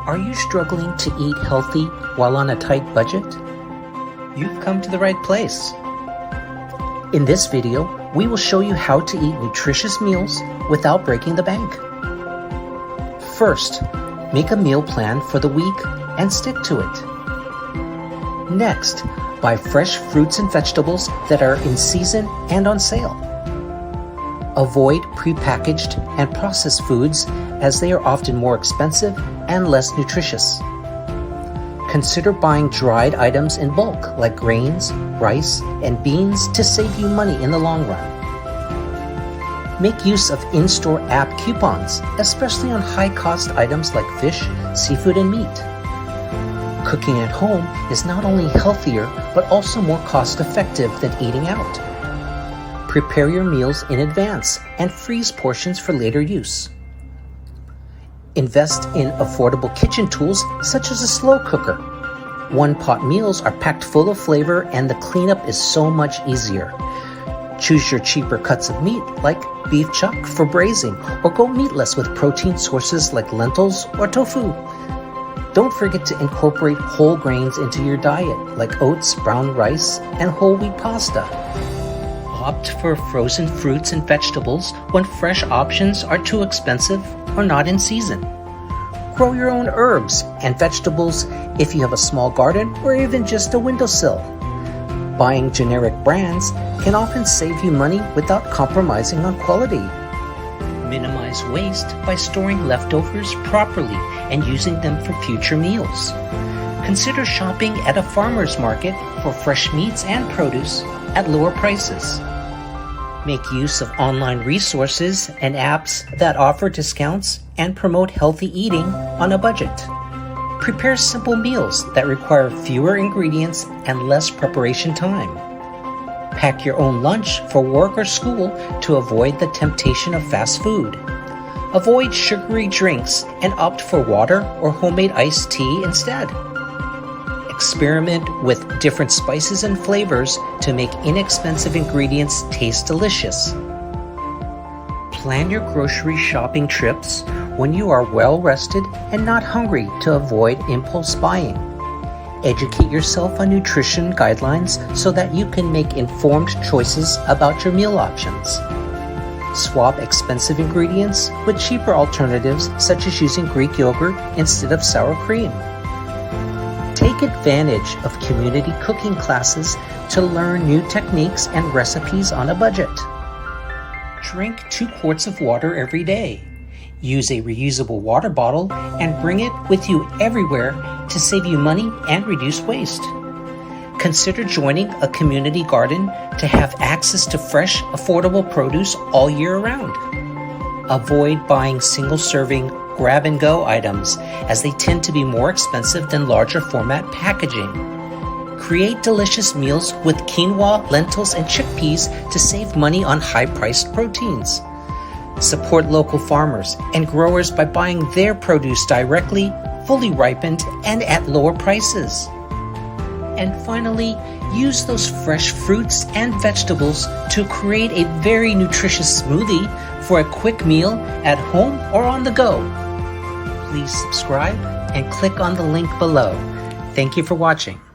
Are you struggling to eat healthy while on a tight budget? You've come to the right place. In this video, we will show you how to eat nutritious meals without breaking the bank. First, make a meal plan for the week and stick to it. Next, buy fresh fruits and vegetables that are in season and on sale. Avoid prepackaged and processed foods as they are often more expensive and less nutritious. Consider buying dried items in bulk like grains, rice, and beans to save you money in the long run. Make use of in-store app coupons, especially on high-cost items like fish, seafood, and meat. Cooking at home is not only healthier, but also more cost-effective than eating out. Prepare your meals in advance and freeze portions for later use. Invest in affordable kitchen tools such as a slow cooker. One-pot meals are packed full of flavor and the cleanup is so much easier. Choose your cheaper cuts of meat like beef chuck for braising, or go meatless with protein sources like lentils or tofu. Don't forget to incorporate whole grains into your diet like oats, brown rice, and whole wheat pasta. Opt for frozen fruits and vegetables when fresh options are too expensive or not in season. Grow your own herbs and vegetables if you have a small garden or even just a windowsill. Buying generic brands can often save you money without compromising on quality. Minimize waste by storing leftovers properly and using them for future meals. Consider shopping at a farmer's market for fresh meats and produce at lower prices. Make use of online resources and apps that offer discounts and promote healthy eating on a budget. Prepare simple meals that require fewer ingredients and less preparation time. Pack your own lunch for work or school to avoid the temptation of fast food. Avoid sugary drinks and opt for water or homemade iced tea instead. Experiment with different spices and flavors to make inexpensive ingredients taste delicious. Plan your grocery shopping trips when you are well rested and not hungry to avoid impulse buying. Educate yourself on nutrition guidelines so that you can make informed choices about your meal options. Swap expensive ingredients with cheaper alternatives, such as using Greek yogurt instead of sour cream. Take advantage of community cooking classes to learn new techniques and recipes on a budget. Drink 2 quarts of water every day. Use a reusable water bottle and bring it with you everywhere to save you money and reduce waste. Consider joining a community garden to have access to fresh, affordable produce all year round. Avoid buying single-serving grab-and-go items as they tend to be more expensive than larger format packaging. Create delicious meals with quinoa, lentils, and chickpeas to save money on high-priced proteins. Support local farmers and growers by buying their produce directly, fully ripened, and at lower prices. And finally, use those fresh fruits and vegetables to create a very nutritious smoothie for a quick meal at home or on the go. Please subscribe and click on the link below. Thank you for watching.